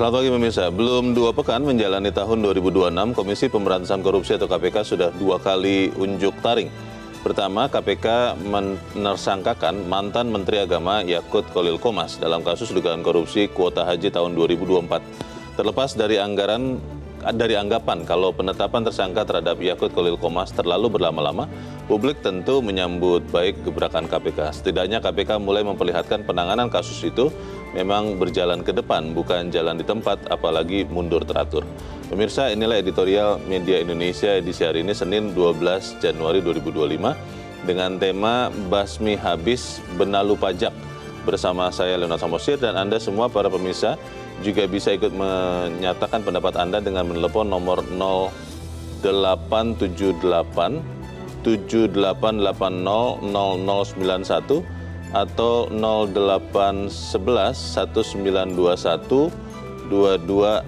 Selamat pagi pemirsa. Belum 2 pekan menjalani tahun 2026, Komisi Pemberantasan Korupsi atau KPK sudah 2 kali unjuk taring. Pertama, KPK menersangkakan mantan Menteri Agama Yakut Khalil Qomas dalam kasus dugaan korupsi kuota haji tahun 2024. Terlepas dari anggapan kalau penetapan tersangka terhadap Yakut Khalil Qomas terlalu berlama-lama, publik tentu menyambut baik gebrakan KPK. Setidaknya KPK mulai memperlihatkan penanganan kasus itu memang berjalan ke depan, bukan jalan di tempat, apalagi mundur teratur. Pemirsa, inilah editorial Media Indonesia edisi hari ini, Senin 12 Januari 2025, dengan tema Basmi Habis Benalu Pajak. Bersama saya Leonard Samosir, dan Anda semua para pemirsa juga bisa ikut menyatakan pendapat Anda dengan menelepon nomor 0878 7880 0091 atau 0811 1921 2200.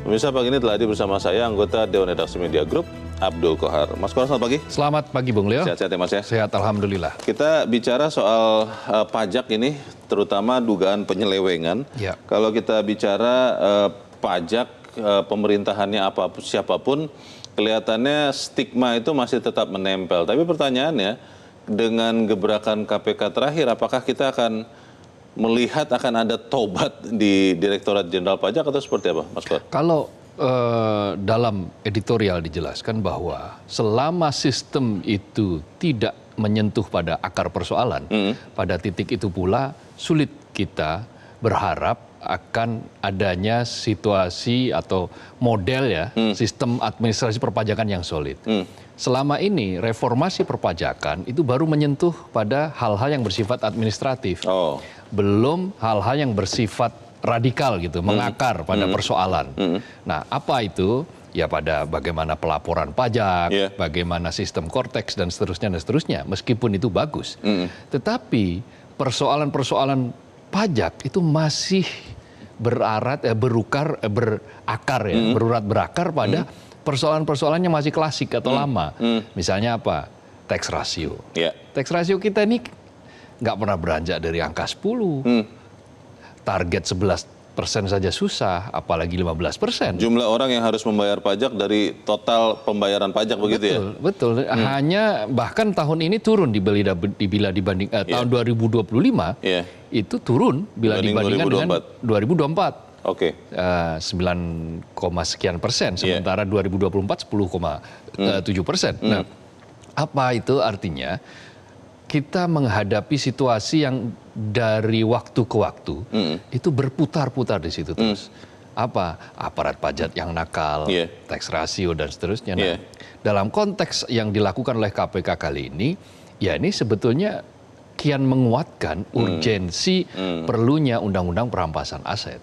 Pemirsa, pagi ini telah hadir bersama saya anggota Dewan Redaksi Media Group, Abdul Kohar. Mas Kohar, selamat pagi. Selamat pagi Bung Leo. Sehat-sehat ya Mas ya? Sehat, alhamdulillah. Kita bicara soal pajak ini, terutama dugaan penyelewengan. Ya. Kalau kita bicara pajak, pemerintahannya siapapun, kelihatannya stigma itu masih tetap menempel. Tapi pertanyaannya, dengan gebrakan KPK terakhir, apakah kita akan melihat akan ada tobat di Direktorat Jenderal Pajak atau seperti apa, Mas Kohar? Kalau dalam editorial dijelaskan bahwa selama sistem itu tidak menyentuh pada akar persoalan, pada titik itu pula sulit kita berharap akan adanya situasi atau model ya, sistem administrasi perpajakan yang solid. Selama ini reformasi perpajakan itu baru menyentuh pada hal-hal yang bersifat administratif. Belum hal-hal yang bersifat radikal gitu, mengakar pada persoalan. Nah, apa itu? Ya pada bagaimana pelaporan pajak, bagaimana sistem korteks dan seterusnya, meskipun itu bagus. Tetapi persoalan-persoalan pajak itu masih berakar pada persoalan-persoalan yang masih klasik atau lama. Misalnya apa? Tax ratio. Tax ratio kita ini nggak pernah beranjak dari angka 10. Target 11% saja susah, apalagi 15%. Jumlah orang yang harus membayar pajak dari total pembayaran pajak, begitu ya? Betul. Hanya bahkan tahun ini turun bila dibanding tahun 2025 itu turun bila dibandingkan dengan 2024. 9, sekian persen, sementara 2024 10,7%. Nah, apa itu artinya? Kita menghadapi situasi yang dari waktu ke waktu itu berputar-putar di situ terus. Apa? Aparat pajak yang nakal, tax ratio dan seterusnya. Nah, dalam konteks yang dilakukan oleh KPK kali ini, ya ini sebetulnya kian menguatkan urgensi perlunya undang-undang perampasan aset.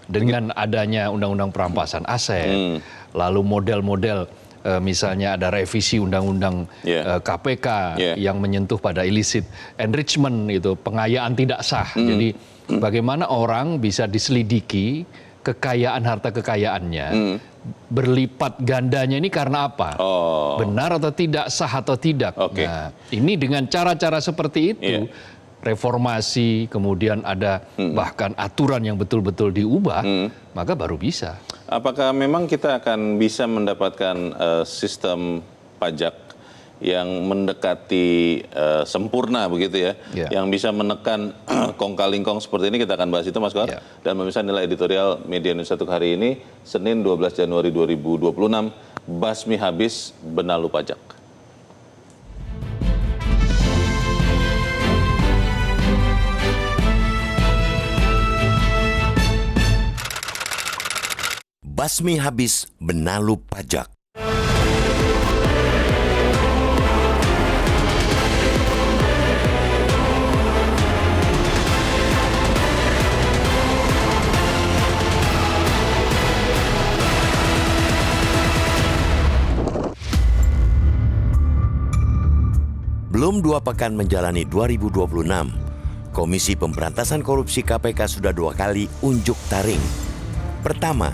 Dengan adanya undang-undang perampasan aset, lalu model-model misalnya ada revisi undang-undang KPK yang menyentuh pada illicit enrichment, itu pengayaan tidak sah. Jadi bagaimana orang bisa diselidiki kekayaan harta kekayaannya berlipat gandanya ini karena apa? Benar atau tidak, sah atau tidak. Nah, ini dengan cara-cara seperti itu, reformasi, kemudian ada bahkan aturan yang betul-betul diubah, maka baru bisa. Apakah memang kita akan bisa mendapatkan sistem pajak yang mendekati sempurna begitu ya, yang bisa menekan kong kali kong seperti ini? Kita akan bahas itu, Mas Kohar. Dan pemirsa, nilai editorial Media Indonesia untuk hari ini, Senin 12 Januari 2026, Basmi Habis Benalu Pajak. Basmi habis benalu pajak. Belum 2 pekan menjalani 2026, Komisi Pemberantasan Korupsi KPK sudah 2 kali unjuk taring. Pertama,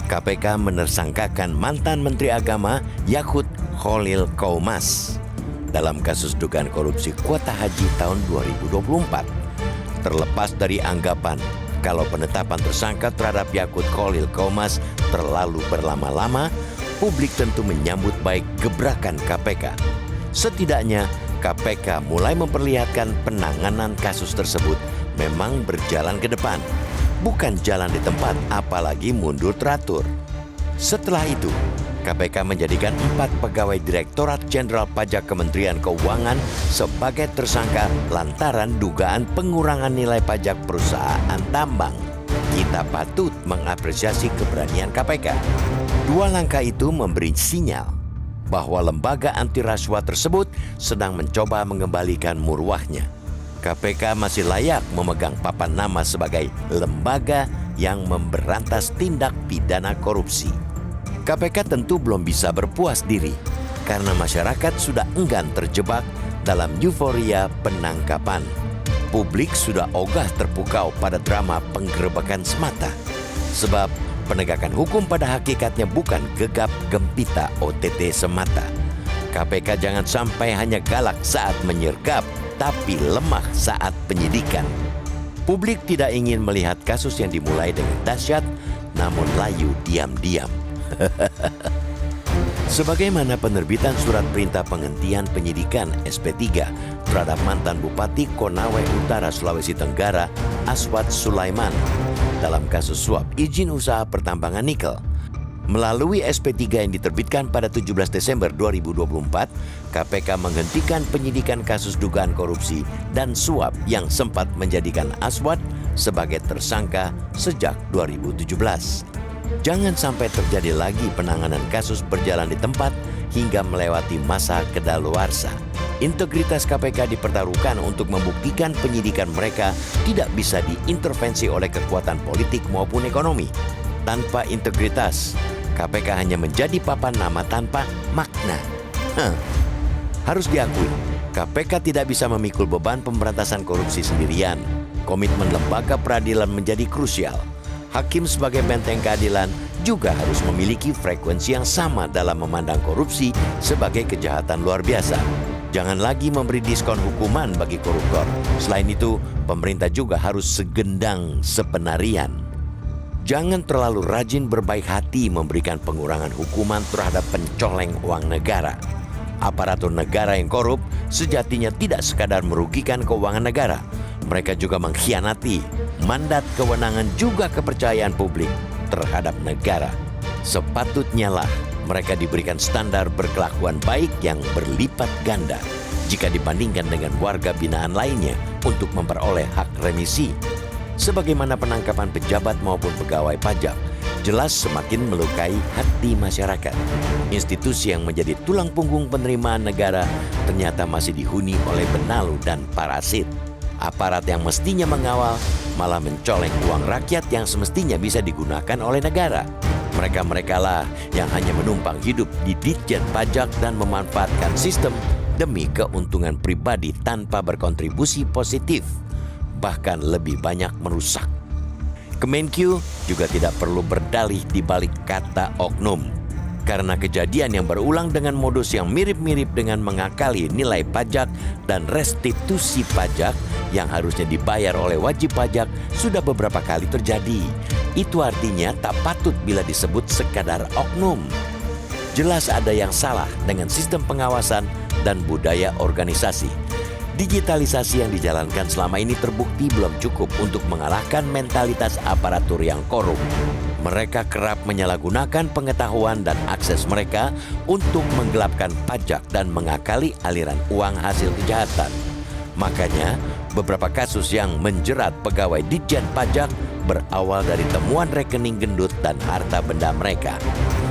KPK menersangkakan mantan Menteri Agama Yakut Khalil Qomas dalam kasus dugaan korupsi kuota haji tahun 2024. Terlepas dari anggapan kalau penetapan tersangka terhadap Yakut Kholil Qomas terlalu berlama-lama, publik tentu menyambut baik gebrakan KPK. Setidaknya, KPK mulai memperlihatkan penanganan kasus tersebut memang berjalan ke depan, bukan jalan di tempat, apalagi mundur teratur. Setelah itu, KPK menjadikan 4 pegawai Direktorat Jenderal Pajak Kementerian Keuangan sebagai tersangka lantaran dugaan pengurangan nilai pajak perusahaan tambang. Kita patut mengapresiasi keberanian KPK. 2 langkah itu memberi sinyal bahwa lembaga anti rasuah tersebut sedang mencoba mengembalikan marwahnya. KPK masih layak memegang papan nama sebagai lembaga yang memberantas tindak pidana korupsi. KPK tentu belum bisa berpuas diri karena masyarakat sudah enggan terjebak dalam euforia penangkapan. Publik sudah ogah terpukau pada drama penggerebekan semata. Sebab penegakan hukum pada hakikatnya bukan gegap gempita OTT semata. KPK jangan sampai hanya galak saat menyergap, tapi lemah saat penyidikan. Publik tidak ingin melihat kasus yang dimulai dengan dahsyat, namun layu diam-diam. Sebagaimana penerbitan surat perintah penghentian penyidikan SP3 terhadap mantan Bupati Konawe Utara Sulawesi Tenggara Aswad Sulaiman dalam kasus suap izin usaha pertambangan nikel. Melalui SP3 yang diterbitkan pada 17 Desember 2024, KPK menghentikan penyidikan kasus dugaan korupsi dan suap yang sempat menjadikan Aswad sebagai tersangka sejak 2017. Jangan sampai terjadi lagi penanganan kasus berjalan di tempat hingga melewati masa kedaluarsa. Integritas KPK dipertaruhkan untuk membuktikan penyidikan mereka tidak bisa diintervensi oleh kekuatan politik maupun ekonomi. Tanpa integritas, KPK hanya menjadi papan nama tanpa makna. Harus diakui, KPK tidak bisa memikul beban pemberantasan korupsi sendirian. Komitmen lembaga peradilan menjadi krusial. Hakim sebagai benteng keadilan juga harus memiliki frekuensi yang sama dalam memandang korupsi sebagai kejahatan luar biasa. Jangan lagi memberi diskon hukuman bagi koruptor. Selain itu, pemerintah juga harus segendang sepenarian. Jangan terlalu rajin berbaik hati memberikan pengurangan hukuman terhadap pencoleng uang negara. Aparatur negara yang korup sejatinya tidak sekadar merugikan keuangan negara. Mereka juga mengkhianati mandat kewenangan juga kepercayaan publik terhadap negara. Sepatutnya lah mereka diberikan standar berkelakuan baik yang berlipat ganda jika dibandingkan dengan warga binaan lainnya untuk memperoleh hak remisi. Sebagaimana penangkapan pejabat maupun pegawai pajak jelas semakin melukai hati masyarakat. Institusi yang menjadi tulang punggung penerimaan negara ternyata masih dihuni oleh benalu dan parasit. Aparat yang mestinya mengawal malah mencoleng uang rakyat yang semestinya bisa digunakan oleh negara. Mereka-mereka lah yang hanya menumpang hidup di Ditjen Pajak dan memanfaatkan sistem demi keuntungan pribadi tanpa berkontribusi positif, bahkan lebih banyak merusak. Kemenkyu juga tidak perlu berdalih di balik kata oknum. Karena kejadian yang berulang dengan modus yang mirip-mirip dengan mengakali nilai pajak dan restitusi pajak yang harusnya dibayar oleh wajib pajak sudah beberapa kali terjadi. Itu artinya tak patut bila disebut sekadar oknum. Jelas ada yang salah dengan sistem pengawasan dan budaya organisasi. Digitalisasi yang dijalankan selama ini terbukti belum cukup untuk mengalahkan mentalitas aparatur yang korup. Mereka kerap menyalahgunakan pengetahuan dan akses mereka untuk menggelapkan pajak dan mengakali aliran uang hasil kejahatan. Makanya, beberapa kasus yang menjerat pegawai Ditjen Pajak berawal dari temuan rekening gendut dan harta benda mereka.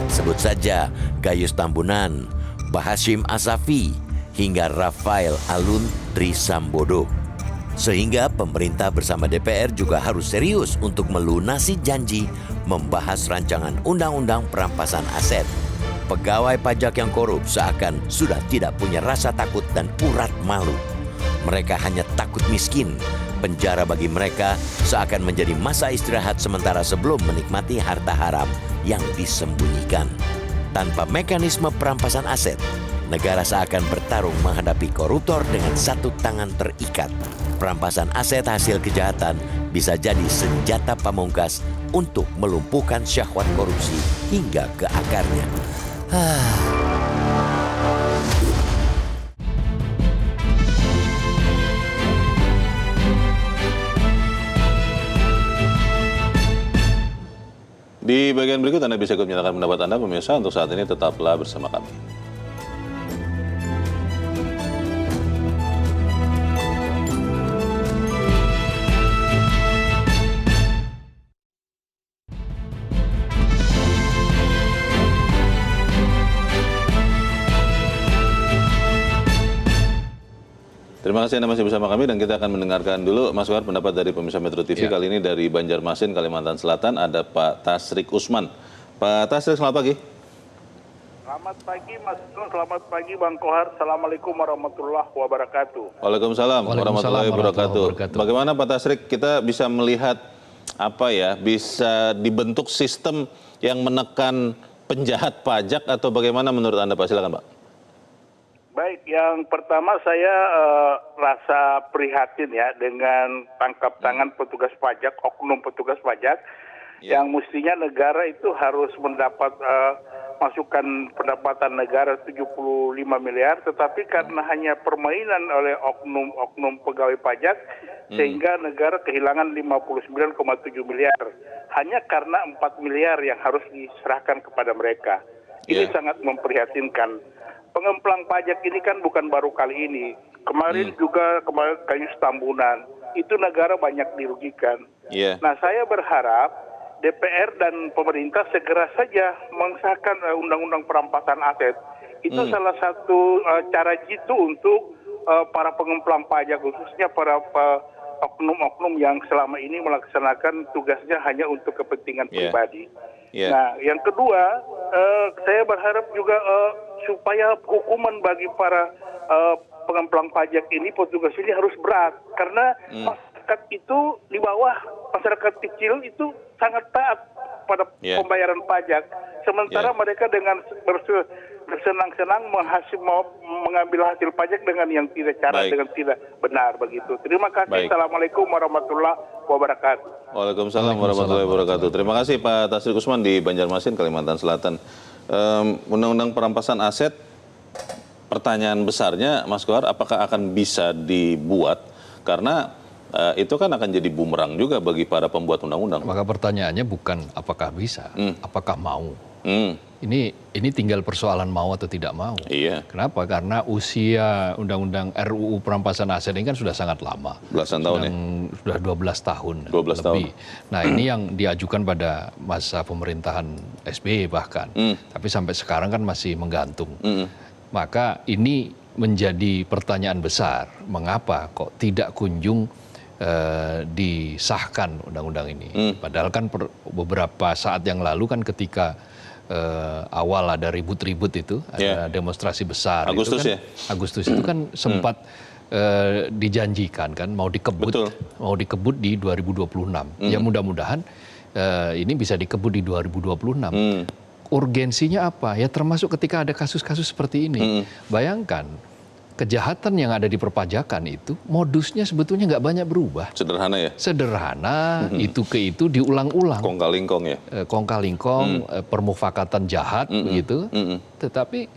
Sebut saja Gayus Tambunan, Bahasyim Asafi, hingga Rafael Alun Trisambodo. Sehingga pemerintah bersama DPR juga harus serius untuk melunasi janji membahas rancangan undang-undang perampasan aset. Pegawai pajak yang korup seakan sudah tidak punya rasa takut dan urat malu. Mereka hanya takut miskin. Penjara bagi mereka seakan menjadi masa istirahat sementara sebelum menikmati harta haram yang disembunyikan. Tanpa mekanisme perampasan aset, negara seakan bertarung menghadapi koruptor dengan satu tangan terikat. Perampasan aset hasil kejahatan bisa jadi senjata pamungkas untuk melumpuhkan syahwat korupsi hingga ke akarnya. Di bagian berikut Anda bisa ikut menyatakan pendapat Anda, pemirsa. Untuk saat ini tetaplah bersama kami. Terima kasih Anda masih bersama kami dan kita akan mendengarkan dulu Mas War pendapat dari pemirsa Metro TV. Kali ini dari Banjarmasin, Kalimantan Selatan ada Pak Tasrik Usman. Pak Tasrik, selamat pagi. Selamat pagi Mas Nur, selamat pagi Bang Kohar. Assalamualaikum warahmatullahi wabarakatuh. Waalaikumsalam warahmatullahi wabarakatuh. Bagaimana Pak Tasrik kita bisa melihat bisa dibentuk sistem yang menekan penjahat pajak atau bagaimana menurut Anda Pak? Silakan Pak. Baik, yang pertama saya rasa prihatin ya dengan tangkap tangan petugas pajak, oknum petugas pajak, yang mestinya negara itu harus mendapat masukan pendapatan negara 75 miliar, tetapi karena hanya permainan oleh oknum pegawai pajak, sehingga negara kehilangan 59,7 miliar, hanya karena 4 miliar yang harus diserahkan kepada mereka. Ini sangat memprihatinkan. Pengemplang pajak ini kan bukan baru kali ini. Kemarin juga Gayus Tambunan, itu negara banyak dirugikan. Nah, saya berharap DPR dan pemerintah segera saja mengesahkan undang-undang perampasan aset. Itu salah satu cara jitu untuk para pengemplang pajak, khususnya para oknum-oknum yang selama ini melaksanakan tugasnya hanya untuk kepentingan pribadi. Nah, yang kedua, saya berharap juga supaya hukuman bagi para pengemplang pajak ini, petugas ini harus berat. Karena masyarakat itu di bawah, masyarakat kecil itu sangat taat pada pembayaran pajak. Sementara mereka dengan bersenang-senang mengambil hasil pajak dengan yang tidak dengan tidak benar begitu. Terima kasih. Assalamualaikum warahmatullahi wabarakatuh. Waalaikumsalam warahmatullahi wabarakatuh. Terima kasih Pak Tasrik Usman di Banjarmasin, Kalimantan Selatan. Undang-undang perampasan aset, pertanyaan besarnya Mas Kohar, apakah akan bisa dibuat? Karena itu kan akan jadi bumerang juga bagi para pembuat undang-undang. Maka pertanyaannya bukan apakah bisa, apakah mau. Ini tinggal persoalan mau atau tidak mau. Kenapa? Karena usia undang-undang RUU perampasan aset ini kan sudah sangat lama. Belasan tahun ya? Sudah 12 tahun. 12 tahun. Nah, ini yang diajukan pada masa pemerintahan SBY bahkan. Tapi sampai sekarang kan masih menggantung. Maka ini menjadi pertanyaan besar. Mengapa kok tidak kunjung disahkan undang-undang ini? Padahal kan beberapa saat yang lalu kan ketika awal ada ribut-ribut itu, ada demonstrasi besar. Agustus itu kan, Agustus itu kan sempat dijanjikan kan mau dikebut di 2026. Ya mudah-mudahan ini bisa dikebut di 2026. Urgensinya apa? Ya termasuk ketika ada kasus-kasus seperti ini. Bayangkan kejahatan yang ada di perpajakan itu modusnya sebetulnya nggak banyak berubah. Sederhana ya? Sederhana, itu ke itu diulang-ulang. Kong-kali-kong ya? Kong-kali-kong, permufakatan jahat begitu. Tetapi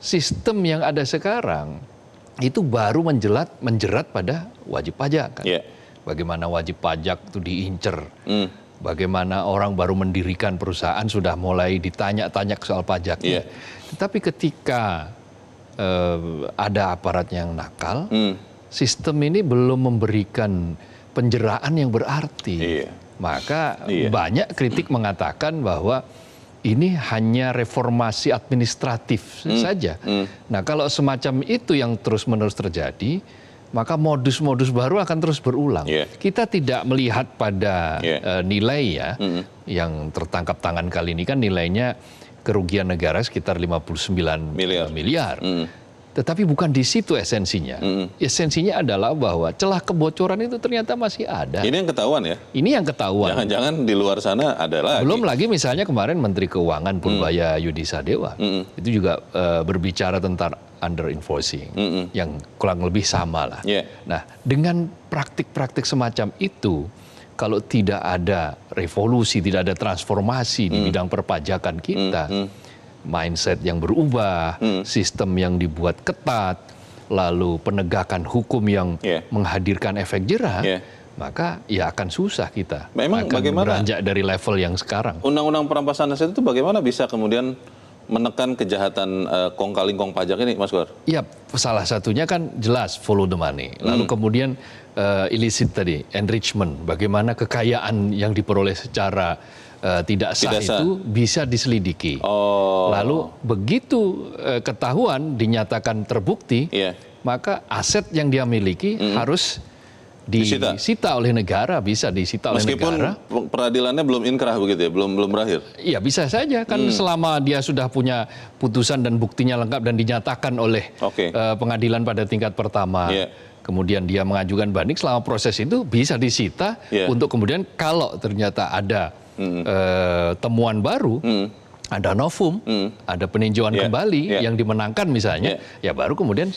sistem yang ada sekarang itu baru menjerat pada wajib pajak kan. Bagaimana wajib pajak itu diincer. Bagaimana orang baru mendirikan perusahaan sudah mulai ditanya-tanya soal pajaknya. Tetapi ketika ada aparat yang nakal, sistem ini belum memberikan penjeraan yang berarti. Maka banyak kritik mengatakan bahwa ini hanya reformasi administratif saja. Nah, kalau semacam itu yang terus-menerus terjadi, maka modus-modus baru akan terus berulang. Kita tidak melihat pada nilai ya, yang tertangkap tangan kali ini kan nilainya kerugian negara sekitar 59 miliar. Tetapi bukan di situ esensinya. Esensinya adalah bahwa celah kebocoran itu ternyata masih ada. Ini yang ketahuan ya? Ini yang ketahuan. Jangan-jangan di luar sana ada lagi. Belum lagi misalnya kemarin Menteri Keuangan Purbaya Yudi Sadewa itu juga berbicara tentang under invoicing yang kurang lebih sama lah. Nah, dengan praktik-praktik semacam itu, kalau tidak ada revolusi, tidak ada transformasi di bidang perpajakan kita, mindset yang berubah, sistem yang dibuat ketat, lalu penegakan hukum yang menghadirkan efek jerah, maka ya akan susah kita. Memang akan bagaimana beranjak dari level yang sekarang. Undang-undang perampasan aset itu bagaimana bisa kemudian menekan kejahatan kong kali kong pajak ini, Mas Kohar? Iya, salah satunya kan jelas follow the money. Lalu kemudian illicit tadi, enrichment, bagaimana kekayaan yang diperoleh secara tidak sah itu bisa diselidiki. Lalu begitu ketahuan, dinyatakan terbukti, maka aset yang dia miliki harus disita oleh negara, bisa disita oleh negara. Meskipun peradilannya belum inkrah begitu ya, belum berakhir. Iya, bisa saja kan selama dia sudah punya putusan dan buktinya lengkap dan dinyatakan oleh pengadilan pada tingkat pertama. Kemudian dia mengajukan banding, selama proses itu bisa disita untuk kemudian kalau ternyata ada temuan baru, ada novum, ada peninjauan kembali yang dimenangkan misalnya, ya baru kemudian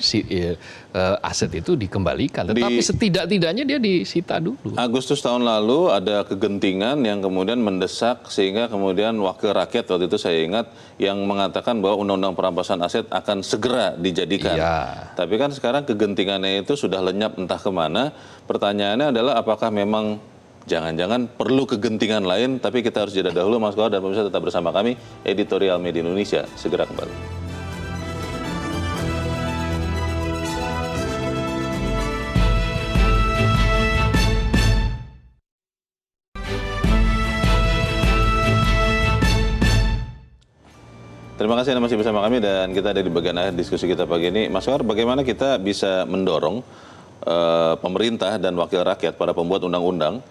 aset itu dikembalikan. Tetapi setidak-tidaknya dia disita dulu. Agustus tahun lalu ada kegentingan yang kemudian mendesak sehingga kemudian wakil rakyat waktu itu saya ingat yang mengatakan bahwa undang-undang perampasan aset akan segera dijadikan. Tapi kan sekarang kegentingannya itu sudah lenyap entah kemana. Pertanyaannya adalah apakah memang jangan-jangan perlu kegentingan lain, tapi kita harus jeda dahulu, Mas Kohar dan pemirsa tetap bersama kami, Editorial Media Indonesia, segera kembali. Terima kasih Anda masih bersama kami dan kita ada di bagian akhir diskusi kita pagi ini. Mas Kohar, bagaimana kita bisa mendorong pemerintah dan wakil rakyat, para pembuat undang-undang,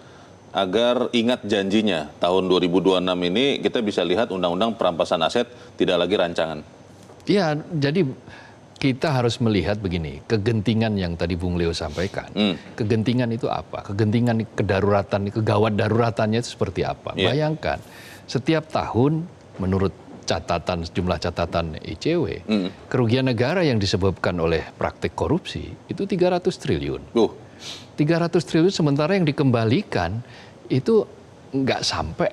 agar ingat janjinya tahun 2026 ini kita bisa lihat undang-undang perampasan aset tidak lagi rancangan. Iya, jadi kita harus melihat begini, kegentingan yang tadi Bung Leo sampaikan. Kegentingan itu apa? Kegentingan kedaruratan, kegawat daruratannya itu seperti apa? Bayangkan, setiap tahun menurut sejumlah catatan ICW, kerugian negara yang disebabkan oleh praktik korupsi itu 300 triliun. 300 triliun sementara yang dikembalikan itu nggak sampai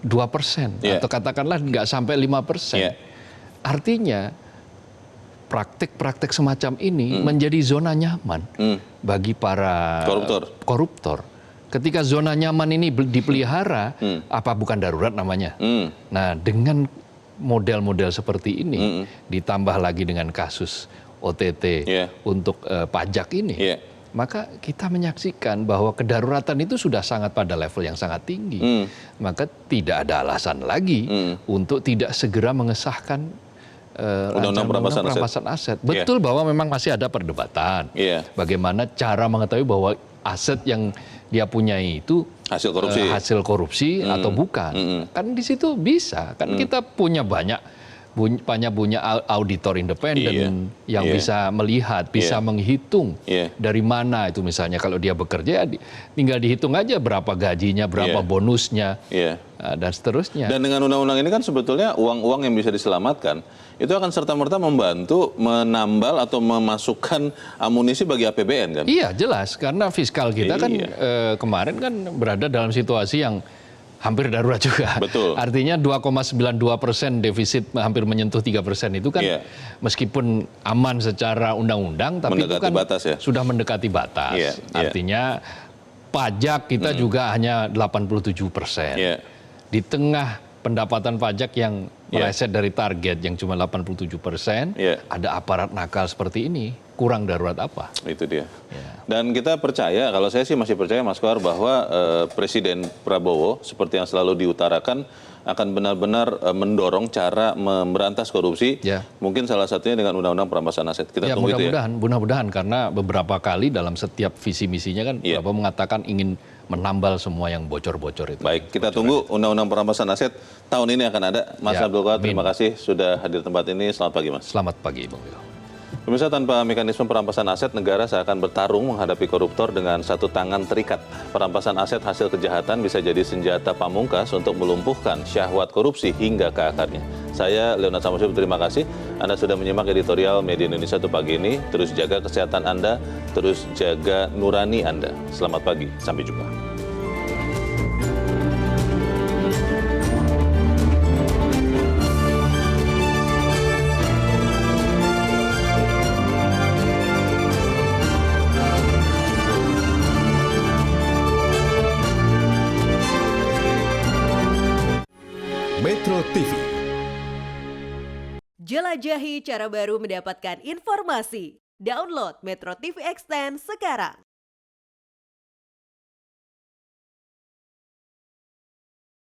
2%, atau katakanlah nggak sampai 5%. Artinya praktik-praktik semacam ini menjadi zona nyaman bagi para koruptor. Ketika zona nyaman ini dipelihara, apa bukan darurat namanya? Nah, dengan model-model seperti ini, ditambah lagi dengan kasus OTT untuk pajak ini, maka kita menyaksikan bahwa kedaruratan itu sudah sangat pada level yang sangat tinggi. Maka tidak ada alasan lagi untuk tidak segera mengesahkan undang-undang perampasan aset. Betul bahwa memang masih ada perdebatan. Bagaimana cara mengetahui bahwa aset yang dia punya itu hasil korupsi atau bukan. Kan di situ bisa. Kan kita punya banyak auditor independen yang bisa melihat, bisa menghitung dari mana itu, misalnya kalau dia bekerja tinggal dihitung aja berapa gajinya, berapa bonusnya, dan seterusnya. Dan dengan undang-undang ini kan sebetulnya uang-uang yang bisa diselamatkan itu akan serta-merta membantu menambal atau memasukkan amunisi bagi APBN kan? Iya, jelas, karena fiskal kita kan kemarin kan berada dalam situasi yang hampir darurat juga. Betul. Artinya 2,92% defisit hampir menyentuh 3% itu kan meskipun aman secara undang-undang, tapi itu kan sudah mendekati batas. Artinya pajak kita juga hanya 87%. Di tengah pendapatan pajak yang meleset dari target yang cuma 87%, ada aparat nakal seperti ini, kurang darurat apa? Itu dia. Dan kita percaya, kalau saya sih masih percaya Mas Kohar, bahwa Presiden Prabowo seperti yang selalu diutarakan akan benar-benar mendorong cara memberantas korupsi. Mungkin salah satunya dengan undang-undang perampasan aset. Kita tunggu itu ya. Mudah-mudahan karena beberapa kali dalam setiap visi misinya kan Prabowo mengatakan ingin menambal semua yang bocor-bocor itu. Baik, kita tunggu undang-undang perampasan aset tahun ini akan ada. Mas Abdul Qadir, terima kasih sudah hadir di tempat ini. Selamat pagi Mas. Selamat pagi Bung Leo. Pemirsa, tanpa mekanisme perampasan aset, negara seakan bertarung menghadapi koruptor dengan satu tangan terikat. Perampasan aset hasil kejahatan bisa jadi senjata pamungkas untuk melumpuhkan syahwat korupsi hingga ke akarnya. Saya, Leonard Samosir, terima kasih. Anda sudah menyimak editorial Media Indonesia untuk pagi ini. Terus jaga kesehatan Anda, terus jaga nurani Anda. Selamat pagi, sampai jumpa. Metro TV. Jelajahi cara baru mendapatkan informasi. Download Metro TV Extend sekarang.